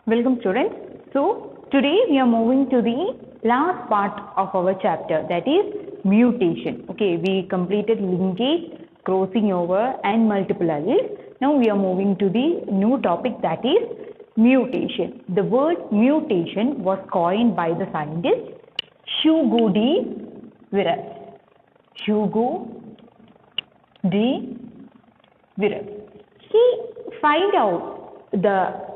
Welcome students. So today we are moving to the last part of our chapter, that is mutation. Okay, we completed linkage, crossing over and multiple alleles. Now we are moving to the new topic, that is mutation. The word mutation was coined by the scientist Hugo de Virus. Hugo de Virus. He find out the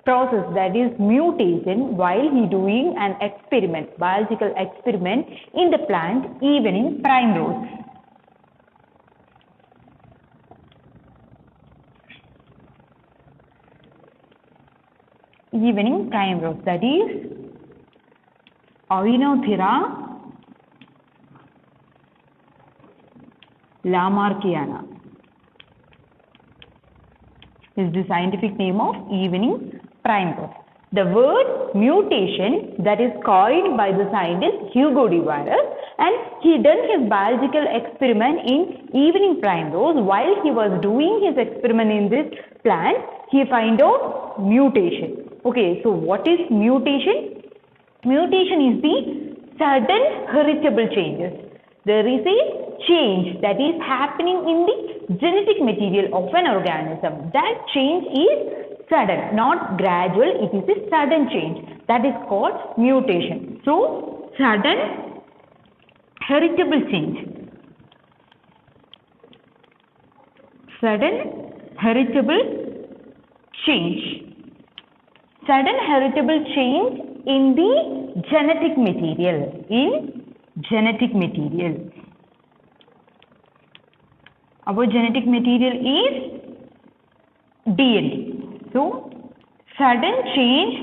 process, that is mutation, while he doing an experiment, biological experiment in the plant evening primrose. Evening primrose, that is Oenothera lamarckiana is the scientific name of evening primrose. The word mutation that is coined by the scientist Hugo de Virus, and he done his biological experiment in evening primrose. While he was doing his experiment in this plant, he find out mutation. Okay, so what is mutation? Mutation is the sudden heritable changes. There is a change that is happening in the genetic material of an organism. That change is sudden, not gradual. It is a sudden change. That is called mutation. So, sudden heritable change. Sudden heritable change. Sudden heritable change in the genetic material. In genetic material. Our genetic material is DNA. So, sudden change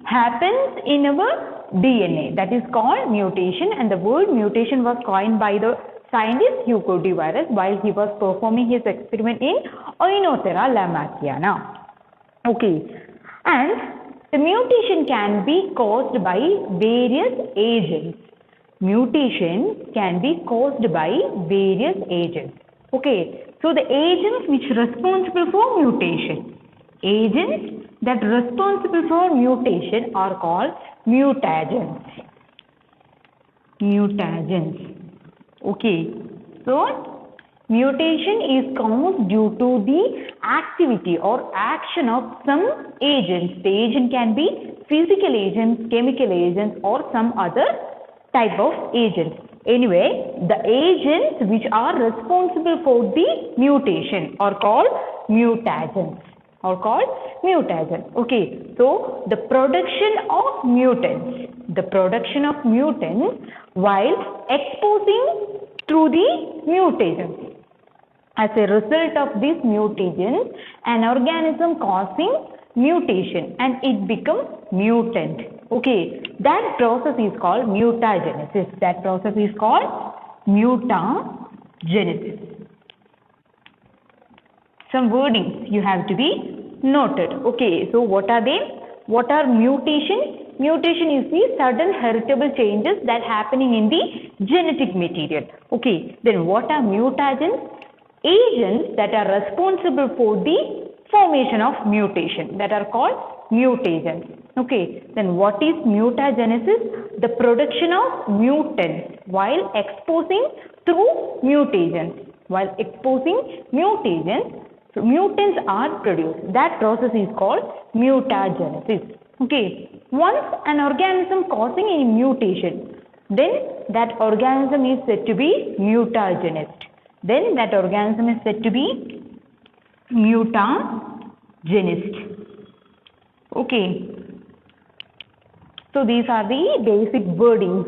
happens in our DNA. That is called mutation, and the word mutation was coined by the scientist Hugo de Virus while he was performing his experiment in Oenothera lamarckiana. Okay, and the mutation can be caused by various agents. Mutation can be caused by various agents. Okay, so the agents which are responsible for mutation. Agents that are responsible for mutation are called mutagens. Mutagens. Okay, so mutation is caused due to the activity or action of some agents. The agent can be physical agents, chemical agents, or some other type of agents. Anyway, the agents which are responsible for the mutation are called mutagens. Okay, so the production of mutants. The production of mutants while exposing through the mutagens. As a result of this mutation, an organism causing mutation and it becomes mutant. Okay, that process is called mutagenesis. That process is called mutagenesis. Some wordings you have to be noted. Okay, so what are they? What are mutation? Mutation is the sudden heritable changes that happening in the genetic material. Okay, then what are mutagens? Agents that are responsible for the formation of mutation, that are called mutagens. Okay, then what is mutagenesis? The production of mutants while exposing through mutagens. While exposing mutagens, so mutants are produced. That process is called mutagenesis. Okay, once an organism causing a mutation, then that organism is said to be mutagenist. Then that organism is said to be mutagenist. Okay. So these are the basic wordings,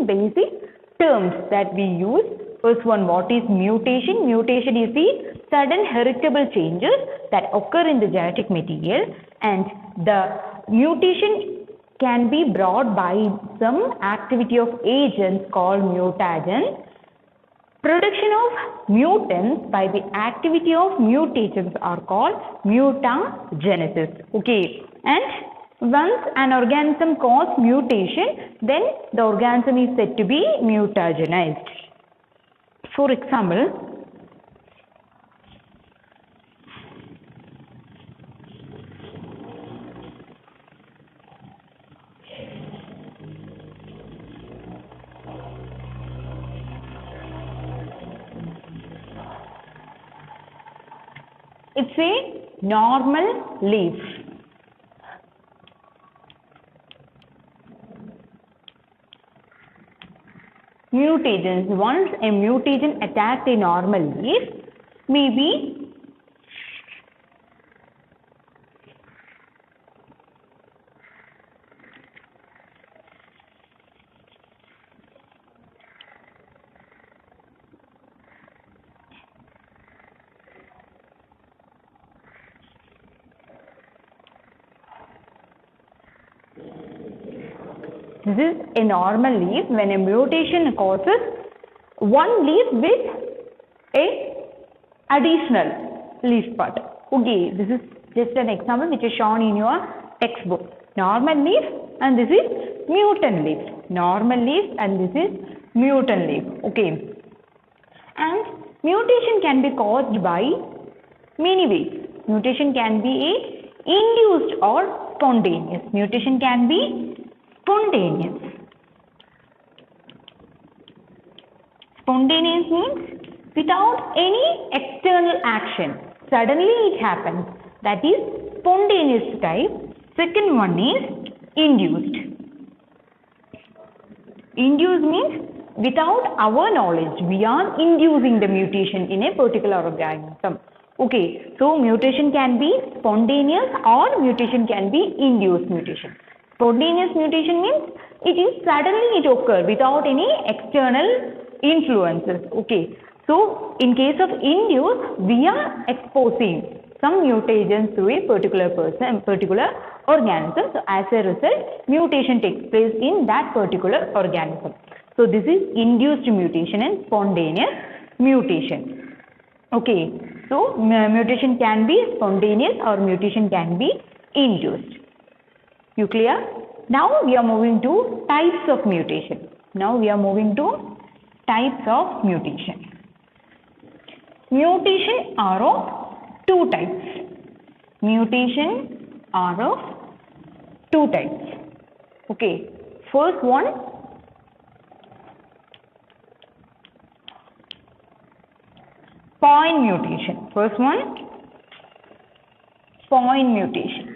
basic terms that we use. First one, what is mutation? Mutation is the sudden heritable changes that occur in the genetic material, and the mutation can be brought by some activity of agents called mutagens. Production of mutants by the activity of mutagens are called mutagenesis. Okay, and once an organism causes mutation, then the organism is said to be mutagenized. For example, It's a normal leaf. Mutagens. Once a mutagen attacks a normal leaf, maybe this is a normal leaf. When a mutation causes one leaf with a additional leaf part. Okay, this is just an example which is shown in your textbook. Normal leaf and this is mutant leaf. Normal leaf and this is mutant leaf. Okay. And mutation can be caused by many ways. Mutation can be induced or spontaneous. Mutation can be spontaneous. Spontaneous means without any external action. Suddenly it happens. That is spontaneous type. Second one is induced. Induced means without our knowledge, we are inducing the mutation in a particular organism. Okay, so mutation can be spontaneous or mutation can be induced mutation. Spontaneous mutation means it is suddenly it occurs without any external influences. Okay, so in case of induced, we are exposing some mutagens to a particular person, particular organism. So as a result, mutation takes place in that particular organism. So this is induced mutation and spontaneous mutation. Okay, so mutation can be spontaneous or mutation can be induced. You clear? Now we are moving to types of mutation. Now we are moving to types of mutation. Mutation are of two types. Mutation are of two types. Okay, first one, point mutation. First one, point mutation.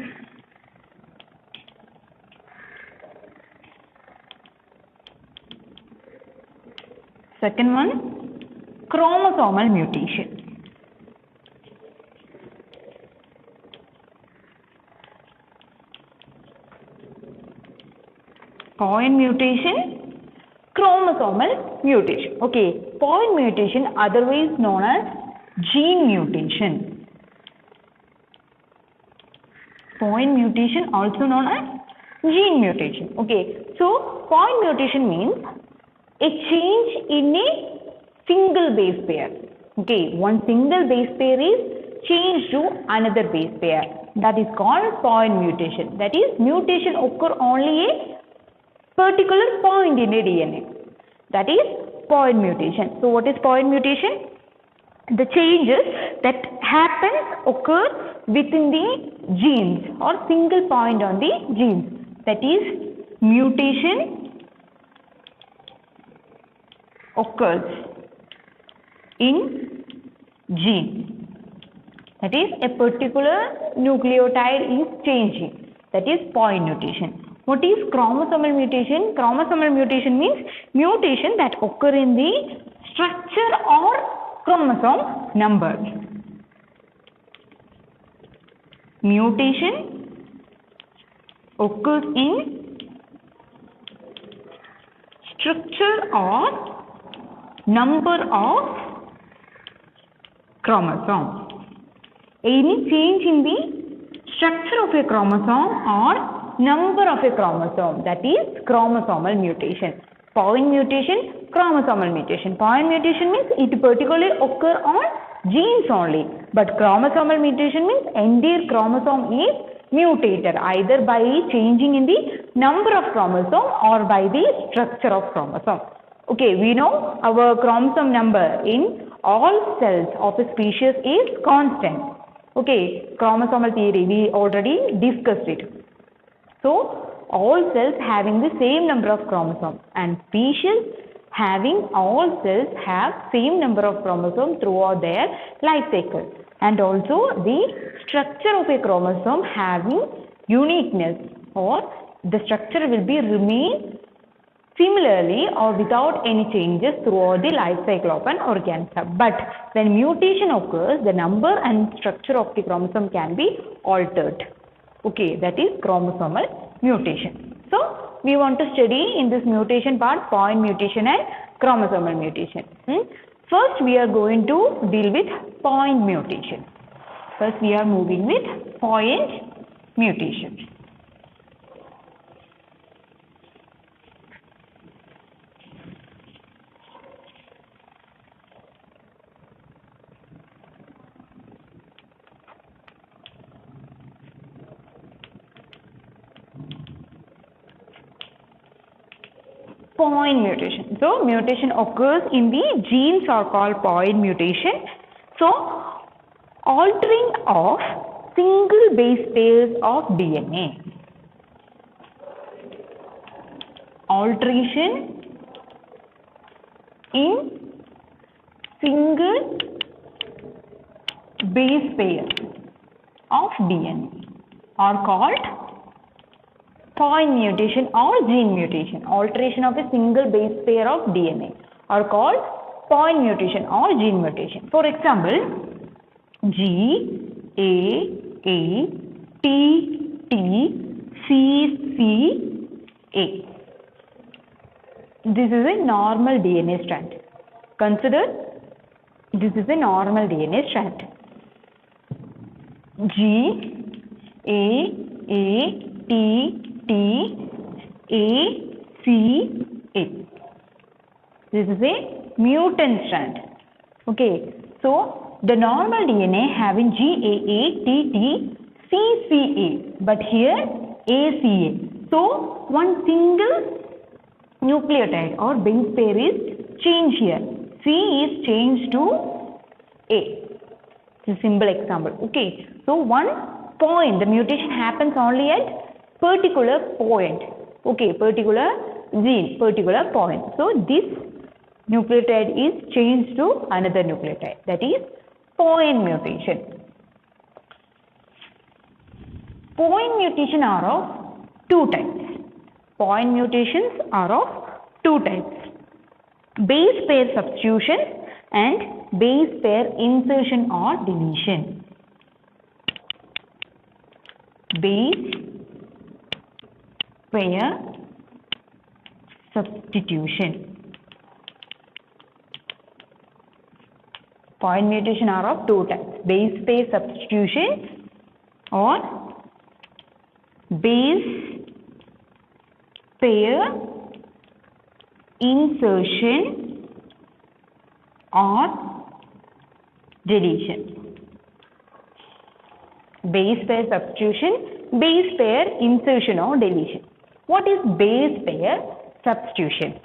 Second one, chromosomal mutation. Point mutation, chromosomal mutation. Okay, point mutation otherwise known as gene mutation. Point mutation also known as gene mutation. Okay, so point mutation means a change in a single base pair. Okay, one single base pair is changed to another base pair. That is called point mutation. That is, mutation occur only a particular point in a DNA. That is point mutation. So what is point mutation? The changes that occur within the genes or single point on the genes. That is, mutation occurs in gene. That is, a particular nucleotide is changing. That is point mutation. What is chromosomal mutation? Chromosomal mutation means mutation that occur in the structure or chromosome number. Mutation occurs in structure or number of chromosomes. Any change in the structure of a chromosome or number of a chromosome, that is chromosomal mutation. Point mutation, chromosomal mutation. Point mutation means it particularly occur on genes only, but chromosomal mutation means entire chromosome is mutated either by changing in the number of chromosome or by the structure of chromosome. Okay, we know our chromosome number in all cells of a species is constant. Okay, chromosomal theory, we already discussed it. So, all cells having the same number of chromosomes and species having all cells have same number of chromosomes throughout their life cycle, and also the structure of a chromosome having uniqueness, or the structure will be remain similarly or without any changes throughout the life cycle of an organism. But when mutation occurs, the number and structure of the chromosome can be altered. Okay, that is chromosomal mutation. So we want to study in this mutation part point mutation and chromosomal mutation. First we are going to deal with point mutation. First we are moving with point mutation. Point mutation. So mutation occurs in the genes are called point mutation. So altering of single base pairs of DNA. Alteration in single base pairs of DNA are called point mutation or gene mutation. Alteration of a single base pair of DNA are called point mutation or gene mutation. For example, G, A, T, C, A. This is a normal DNA strand. Consider this is a normal DNA strand. G, A, T, A, C, A. This is a mutant strand. Okay, so the normal DNA having GAA, TT, CCA, but here ACA. So one single nucleotide or base pair is changed here. C is changed to A. It's a simple example. Okay, so one point, the mutation happens only at particular point. Okay, particular gene, particular point. So this nucleotide is changed to another nucleotide. That is point mutation. Point mutation are of two types. Point mutations are of two types. Base pair substitution and base pair insertion or deletion. Base pair substitution. Point mutation are of two types. Base pair substitution or base pair insertion or deletion. Base pair substitution, base pair insertion or deletion. What is base pair substitution?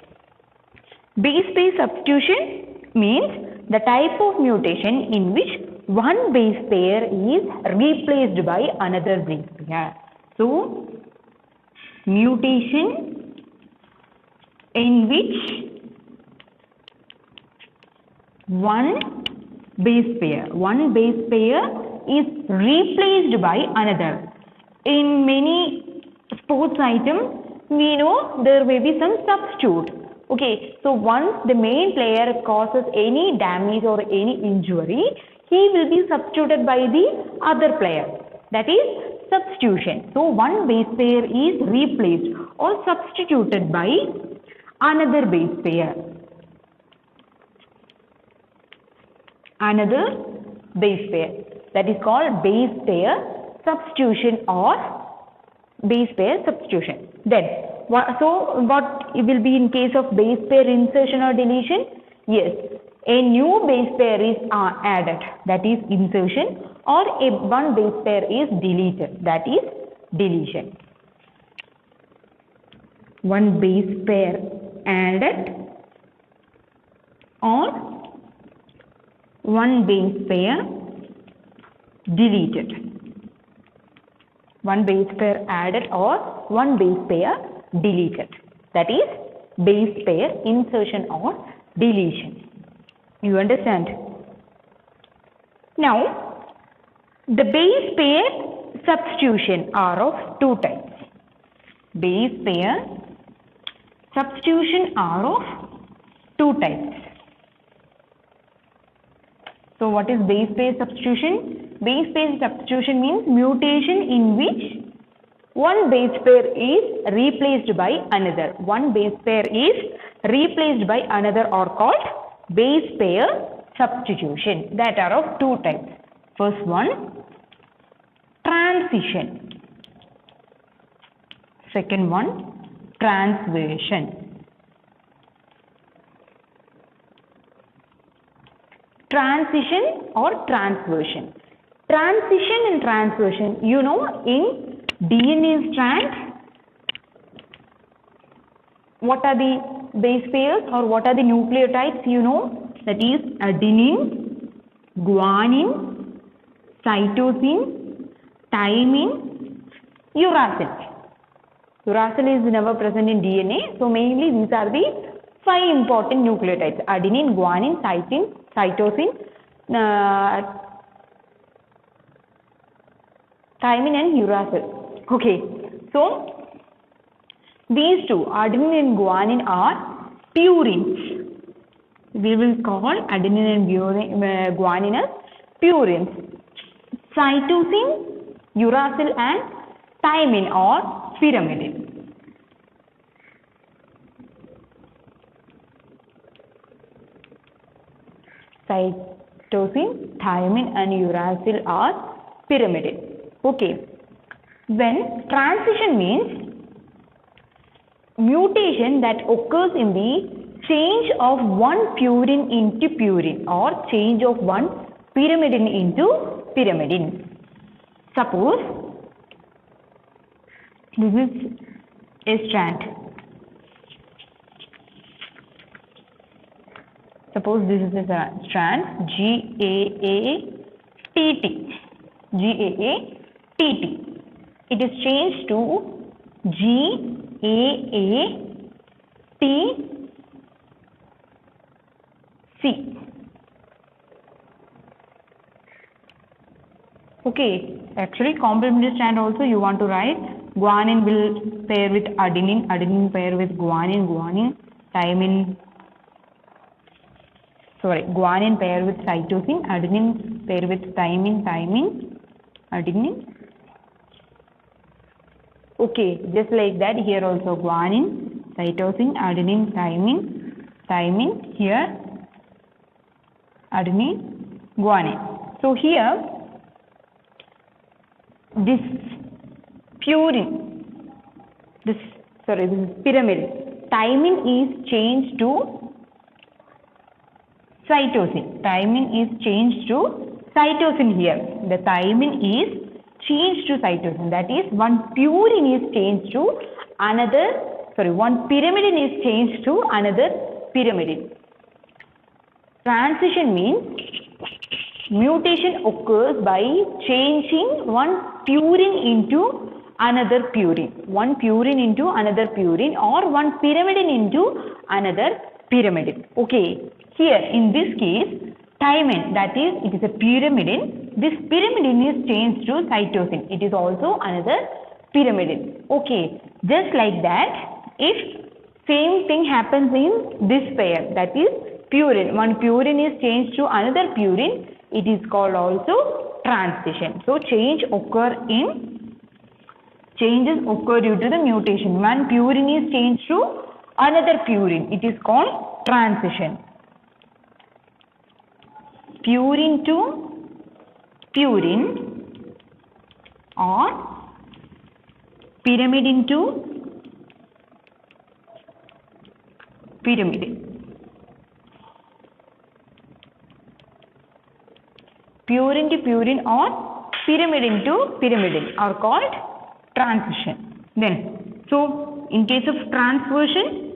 Base pair substitution means the type of mutation in which one base pair is replaced by another base pair. So, mutation in which one base pair is replaced by another. In many sports items, we know there may be some substitute. Okay, so once the main player causes any damage or any injury, he will be substituted by the other player. That is substitution. So one base pair is replaced or substituted by another base pair. Another base pair. That is called base pair substitution or base pair substitution. Then, what will be in case of base pair insertion or deletion? Yes, a new base pair is added, that is insertion, or one base pair is deleted, that is deletion. One base pair added or one base pair deleted. One base pair added or one base pair deleted. That is base pair insertion or deletion. You understand? Now, the base pair substitution are of two types. Base pair substitution are of two types. So what is base pair substitution? Base pair substitution means mutation in which one base pair is replaced by another. One base pair is replaced by another are called base pair substitution. That are of two types. First one, transition. Second one, transversion. Transition or transversion. Transition and transversion, you know, in DNA strand, what are the base pairs or what are the nucleotides, you know? That is adenine, guanine, cytosine, thymine, uracil. Uracil is never present in DNA, so mainly these are the 5 important nucleotides: adenine, guanine, cytosine, thymine and uracil. Okay, so these two, adenine and guanine, are purines. We will call adenine and guanine as purines. Cytosine, uracil and thymine are pyrimidine. Cytosine, thymine and uracil are pyrimidine. Okay. When transition means mutation that occurs in the change of one purine into purine or change of one pyrimidine into pyrimidine. Suppose this is a strand. Suppose this is a strand GAATT. GAATT. It is changed to GAATC. Okay, actually complementary strand also you want to write. Guanine will pair with adenine, adenine pair with guanine, guanine pair with cytosine, adenine pair with thymine, adenine. Okay, just like that here also guanine, cytosine, adenine, thymine, here adenine, guanine. So here this purine, this is pyrimidine. Thymine is changed to cytosine. Thymine is changed to cytosine here. The thymine is changed to cytosine. That is, one purine is changed to another, one pyrimidine is changed to another pyrimidine. Transition means mutation occurs by changing one purine into another purine. One purine into another purine or one pyrimidine into another pyrimidine. Okay. Here in this case, thymine, that is, it is a pyrimidine. This pyrimidine is changed to cytosine. It is also another pyrimidine. Okay. Just like that, if same thing happens in this pair, that is purine. One purine is changed to another purine. It is called also transition. So changes occur due to the mutation. One purine is changed to another purine. It is called transition. Purine to purine or pyrimidine to pyrimidine. Purine to purine or pyrimidine to pyrimidine are called transition. Then, so in case of transversion,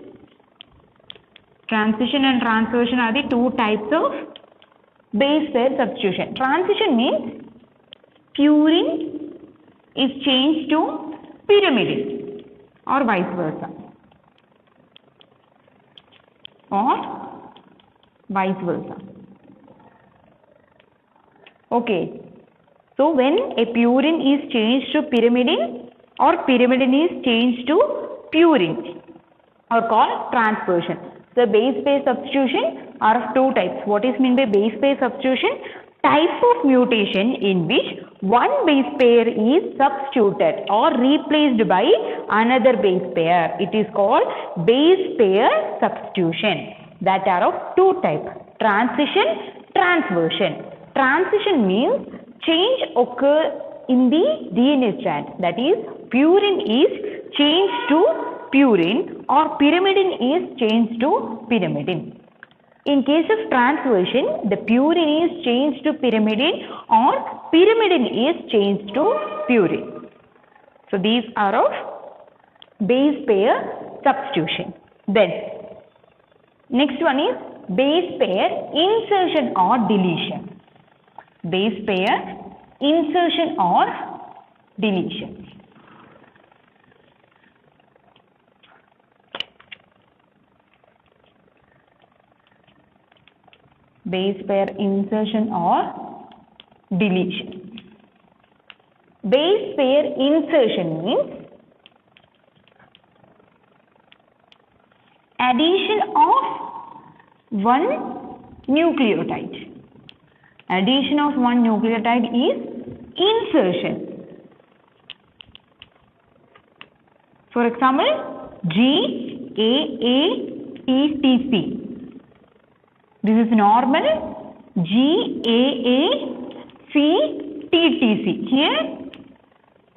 transition and transversion are the two types of base pair substitution. Transition means purine is changed to pyrimidine or vice versa. or vice versa. Okay. So when a purine is changed to pyrimidine or pyrimidine is changed to purine are called transversion. The base pair substitution are of two types. What is meant by base pair substitution? Type of mutation in which one base pair is substituted or replaced by another base pair. It is called base pair substitution. That are of two types: transition, transversion. Transition means change occur in the DNA strand. That is, purine is changed to purine or pyrimidine is changed to pyrimidine. In case of transversion, the purine is changed to pyrimidine or pyrimidine is changed to purine. So these are of base pair substitution. Then next one is base pair insertion or deletion. Base pair insertion or deletion. Base pair insertion or deletion. Base pair insertion means addition of one nucleotide. Addition of one nucleotide is insertion. For example, GAATTC. This is normal GAACTTC. Here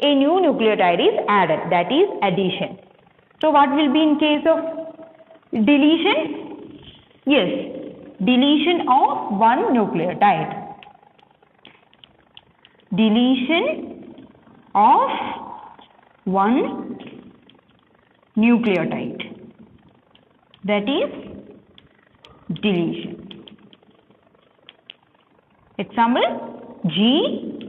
a new nucleotide is added, that is addition. So what will be in case of deletion? Yes, deletion of one nucleotide. Deletion of one nucleotide. That is deletion. Example, GAATTC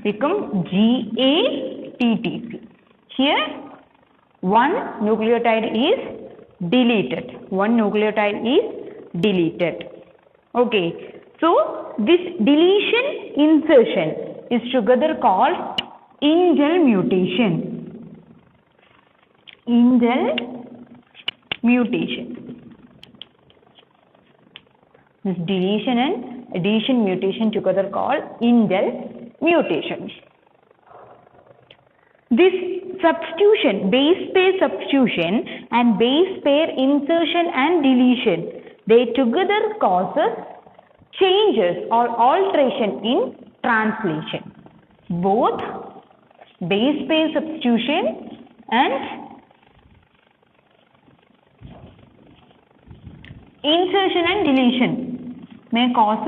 become GATTC. Here one nucleotide is deleted. One nucleotide is deleted. Okay. So this deletion insertion is together called indel mutation. Indel mutation. This deletion and addition mutation together called indel mutation. This substitution, base pair substitution and base pair insertion and deletion, they together causes changes or alteration in translation. Both base pair substitution and insertion and deletion may cause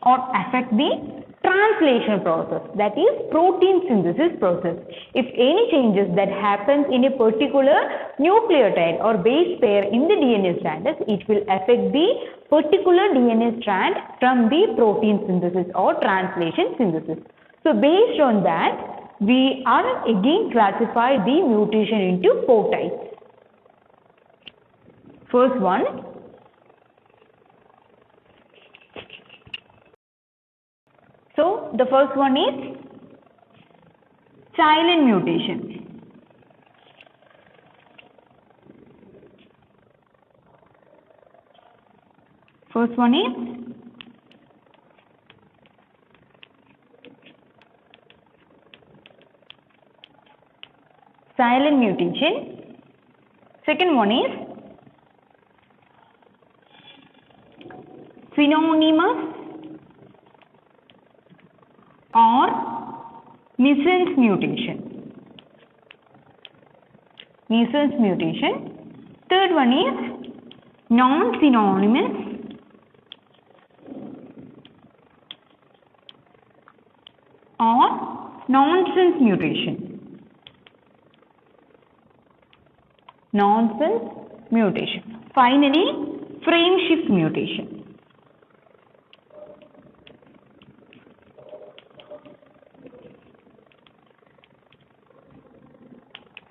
or affect the translation process, that is protein synthesis process. If any changes that happens in a particular nucleotide or base pair in the DNA strand, it will affect the particular DNA strand from the protein synthesis or translation synthesis. So based on that, we are again classify the mutation into four types. First one, so the first one is silent mutation. First one is silent mutation. Second one is synonymous or missense mutation. Missense mutation. Third one is non-synonymous or nonsense mutation. Nonsense mutation. Finally, frame shift mutation.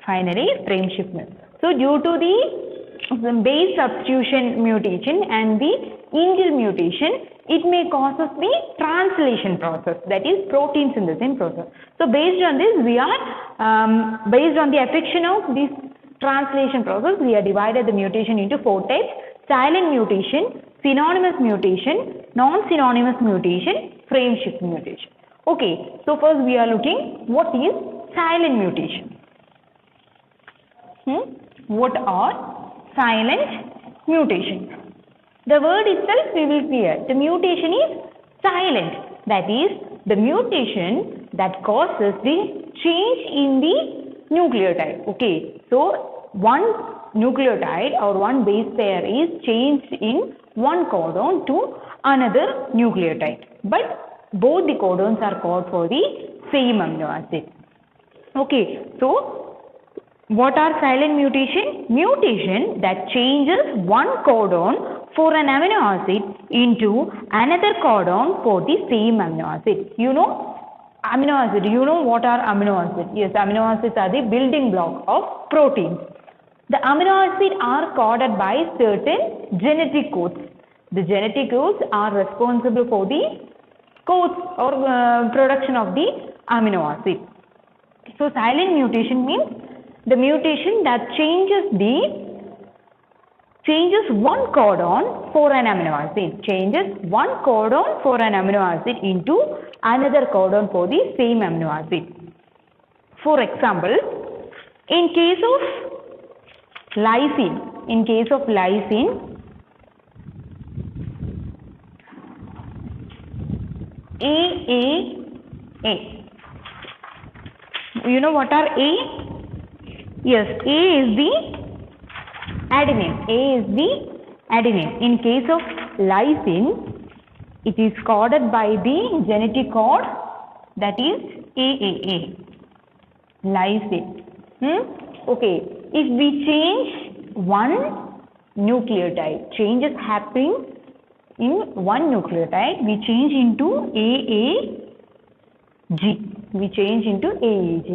Finally, frame shift. So due to the base substitution mutation and the indel mutation, it may cause us the translation process, that is protein synthesis process. So based on this, we are based on the affection of this translation process, we are divided the mutation into 4 types: silent mutation, synonymous mutation, non-synonymous mutation, frame shift mutation. Okay, so first we are looking what is silent mutation. What are silent mutations? The word itself we will clear. The mutation is silent. That is the mutation that causes the change in the nucleotide. Okay, so one nucleotide or one base pair is changed in one codon to another nucleotide, but both the codons are coded for the same amino acid. Okay, so what are silent mutation? Mutation that changes one codon for an amino acid into another codon for the same amino acid. You know amino acid. You know what are amino acids? Yes, amino acids are the building block of proteins. The amino acids are coded by certain genetic codes. The genetic codes are responsible for the codes or production of the amino acid. So silent mutation means the mutation that changes one codon for an amino acid, changes one codon for an amino acid into another codon for the same amino acid. For example, in case of lysine, AAA. You know what are A? Yes, A is the adenine. In case of lysine, it is coded by the genetic code that is AAA. Lysine. Okay, if we change one nucleotide, changes happening in one nucleotide, we change into AAG.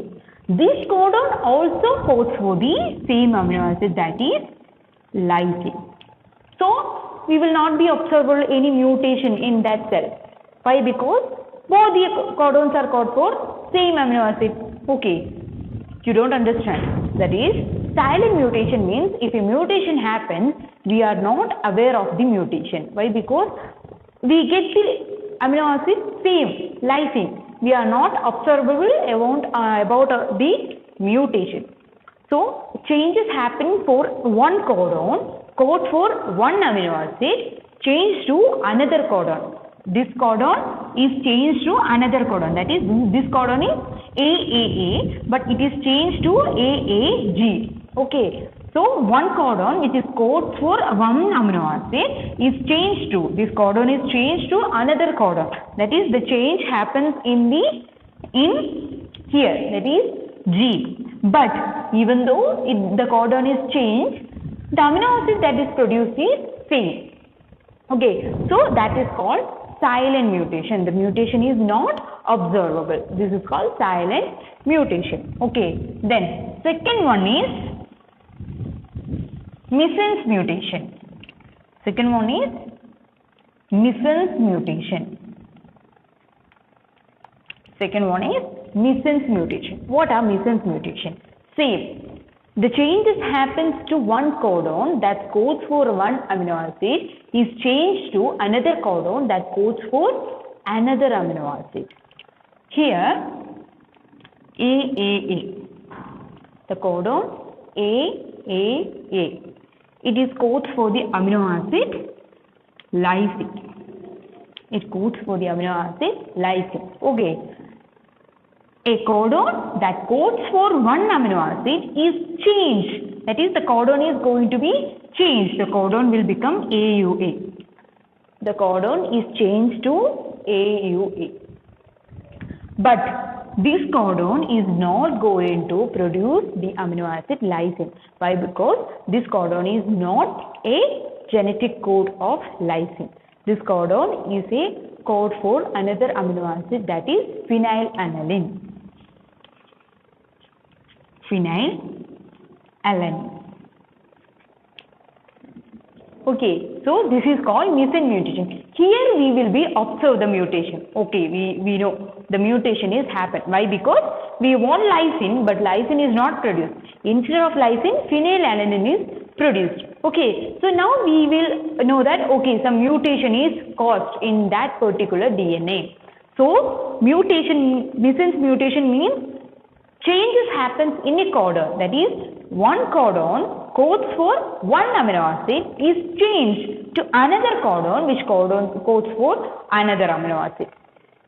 This codon also codes for the same amino acid, that is lysine. So we will not be observable any mutation in that cell. Why? Because both the codons are coded for same amino acid. Okay, you don't understand. That is, silent mutation means if a mutation happens, we are not aware of the mutation. Why? Because we get the amino acid same, lysine. We are not observable about the mutation. So changes happen for one codon, code for one amino acid, change to another codon. This codon is changed to another codon. That is, this codon is AAA, but it is changed to AAG. Okay. So one codon which is code for one amino acid is changed to, this codon is changed to another codon. That is, the change happens in here, that is G. But even though the codon is changed, the amino acid that is produced is same. Okay, so that is called silent mutation. The mutation is not observable. This is called silent mutation. Okay, then second one is missense mutation. Second one is missense mutation. What are missense mutation? Same. The changes happens to one codon that codes for one amino acid is changed to another codon that codes for another amino acid. Here AAA. The codon AAA. It is codes for the amino acid lysine. It codes for the amino acid lysine. Okay. A codon that codes for one amino acid is changed. That is, the codon is going to be changed. The codon will become AUA. The codon is changed to AUA. But this codon is not going to produce the amino acid lysine. Why? Because this codon is not a genetic code of lysine. This codon is a code for another amino acid, that is phenylalanine. Phenylalanine. alanine. Okay, so this is called missense mutation. Here we will be observe the mutation. Okay, we know the mutation is happened. Why? Because we want lysine, but lysine is not produced. Instead of lysine, phenylalanine is produced. Okay, so now we will know that okay, some mutation is caused in that particular DNA. So mutation, missense mutation means changes happens in a codon, that is one codon codes for one amino acid is changed to another codon which codon codes for another amino acid.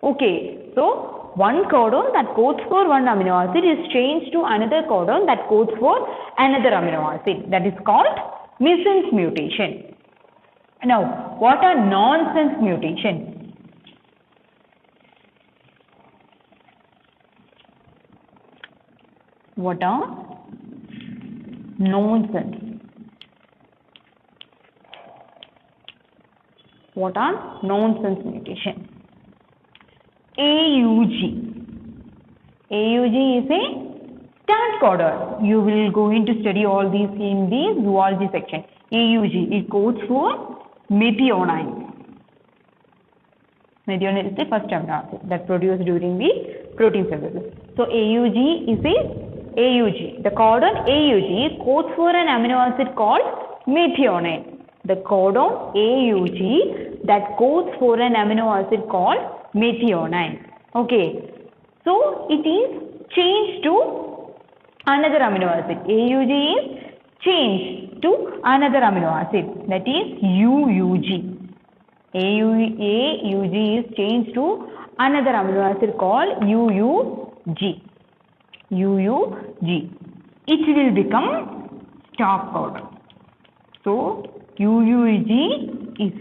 Okay, so one codon that codes for one amino acid is changed to another codon that codes for another amino acid. That is called missense mutation. Now, what are nonsense mutation? What are nonsense? What are nonsense mutation? AUG. AUG is a start codon. You will going to study all these in the zoology section. AUG, it codes for methionine. Methionine is the first amino acid that produced during the protein synthesis. So AUG is a AUG. The codon AUG codes for an amino acid called methionine. The codon AUG that codes for an amino acid called methionine. Okay. So it is changed to another amino acid. AUG is changed to another amino acid, that is UUG. AUG is changed to another amino acid called UUG. UUG. It will become stop codon. So UUG is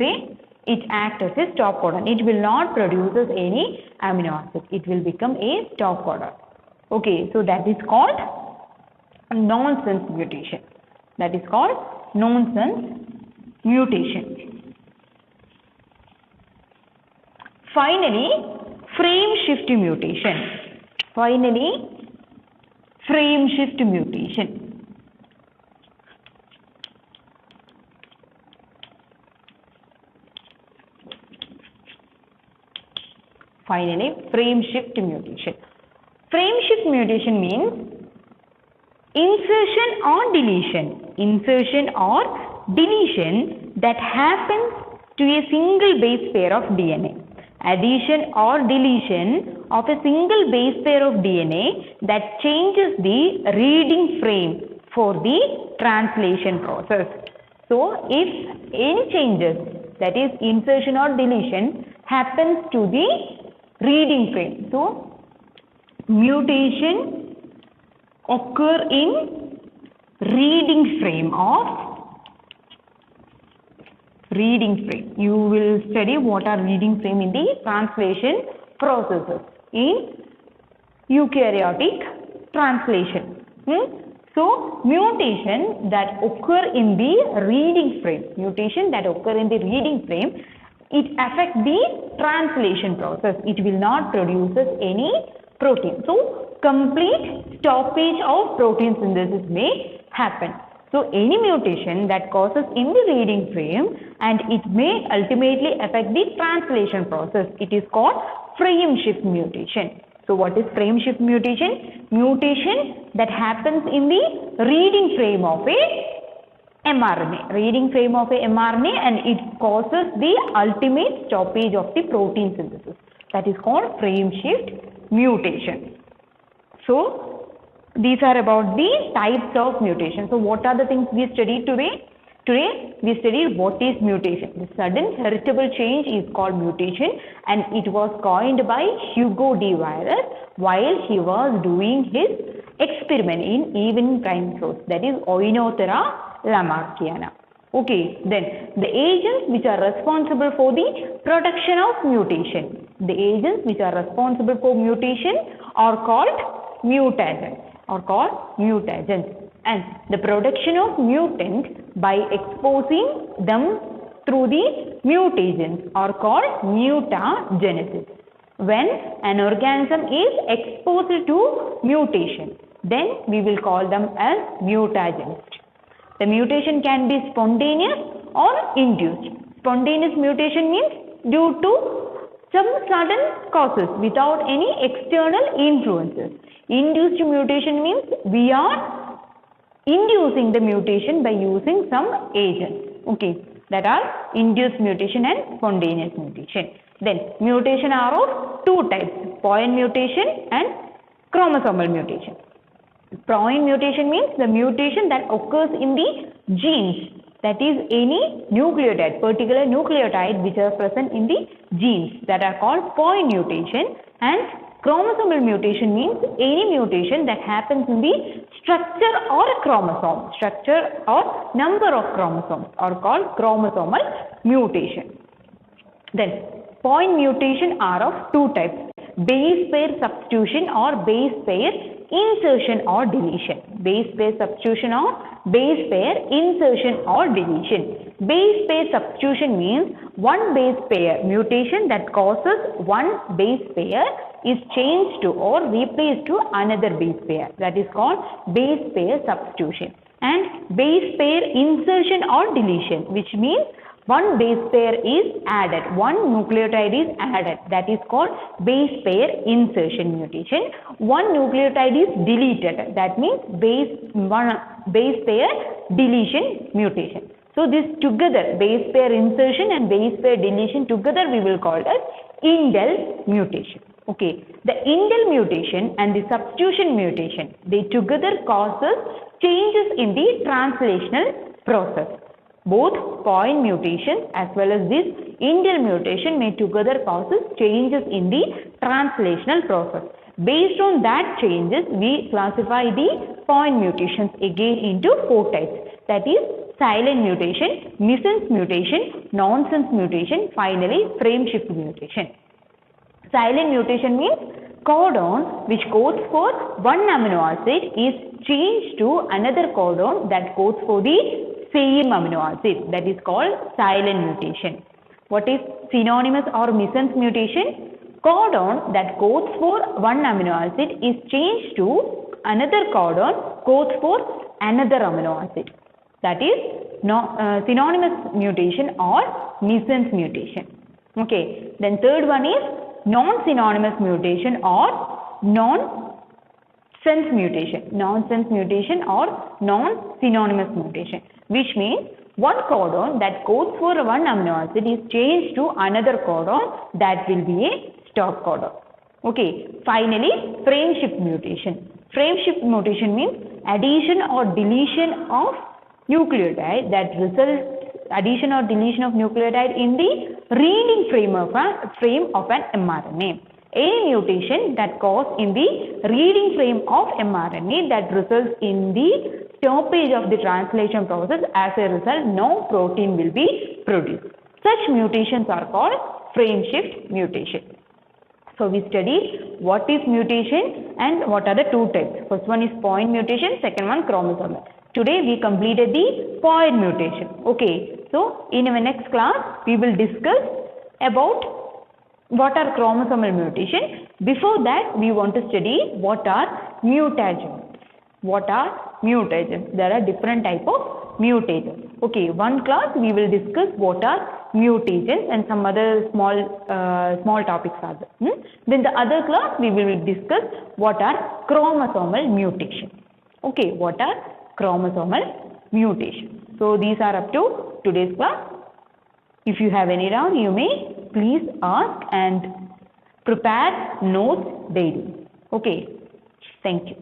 it acts as a stop codon. It will not produce any amino acid. It will become a stop codon. Okay, so that is called nonsense mutation. That is called nonsense mutation. Finally, frame shift mutation. Frame shift mutation. Finally, frame shift mutation. Frame shift mutation means insertion or deletion. Insertion or deletion that happens to a single base pair of DNA. Addition or deletion of a single base pair of DNA that changes the reading frame for the translation process. So, if any changes, that is insertion or deletion, happens to the reading frame. So, mutation occur in reading frame of reading frame. You will study what are reading frame in the translation processes in eukaryotic translation. So, mutation that occur in the reading frame, it affects the translation process. It will not produce any protein. So, complete stoppage of protein synthesis may happen. So, any mutation that causes in the reading frame and it may ultimately affect the translation process. It is called frame shift mutation. So, what is frame shift mutation? Mutation that happens in the reading frame of a mRNA. Reading frame of a mRNA and it causes the ultimate stoppage of the protein synthesis. That is called frame shift mutation. So, these are about the types of mutation. So, what are the things we studied today? Today, we studied what is mutation. The sudden heritable change is called mutation and it was coined by Hugo de Virus while he was doing his experiment in evening prime source, that is Oinothera lamarckiana. Okay, then the agents which are responsible for the production of mutation. The agents which are responsible for mutation are called mutagens. And the production of mutant by exposing them through the mutagens are called mutagenesis. When an organism is exposed to mutation, then we will call them as mutagens. The mutation can be spontaneous or induced. Spontaneous mutation means due to some sudden causes without any external influences. Induced mutation means we are inducing the mutation by using some agents. Okay, that are induced mutation and spontaneous mutation. Then mutation are of two types, point mutation and chromosomal mutation. Point mutation means the mutation that occurs in the genes, that is any nucleotide, particular nucleotide which are present in the genes, that are called point mutation. And chromosomal mutation means any mutation that happens in the structure or a chromosome, structure or number of chromosomes are called chromosomal mutation. Then point mutation are of two types, base pair substitution or base pair insertion or deletion. Base pair substitution or base pair insertion or deletion. Base pair substitution means one base pair mutation that causes one base pair is changed to or replaced to another base pair, that is called base pair substitution. And base pair insertion or deletion, which means one base pair is added, one nucleotide is added, that is called base pair insertion mutation. One nucleotide is deleted, that means base pair deletion mutation. So this together, base pair insertion and base pair deletion together we will call as indel mutation. Okay, the indel mutation and the substitution mutation, they together causes changes in the translational process. Both point mutation as well as this indel mutation may together causes changes in the translational process. Based on that changes, we classify the point mutations again into four types, that is silent mutation, missense mutation, nonsense mutation, finally frame shift mutation. Silent mutation means codon which codes for one amino acid is changed to another codon that codes for the same amino acid, that is called silent mutation. What is synonymous or missense mutation? Codon that codes for one amino acid is changed to another codon codes for another amino acid, that is synonymous mutation or missense mutation. Okay, then third one is non-synonymous mutation or nonsense mutation. Nonsense mutation or non-synonymous mutation, which means one codon that codes for one amino acid is changed to another codon that will be a stop codon. Okay, finally frame shift mutation. Frame shift mutation means addition or deletion of nucleotide that results addition or deletion of nucleotide in the reading frame of an mRNA. Any mutation that causes in the reading frame of mRNA that results in the stoppage of the translation process, as a result no protein will be produced. Such mutations are called frame shift mutation. So we studied what is mutation and what are the two types. First one is point mutation, second one chromosomal. Today we completed the point mutation. Okay, so in our next class we will discuss about what are chromosomal mutation. Before that we want to study what are mutagens. What are mutagens? There are different type of mutagens. Okay, one class we will discuss what are mutagens and some other small topics are there. Then the other class we will discuss what are chromosomal mutation. Okay, what are chromosomal mutation. So these are up to today's class. If you have any doubt, you may please ask and prepare notes daily. Okay, thank you.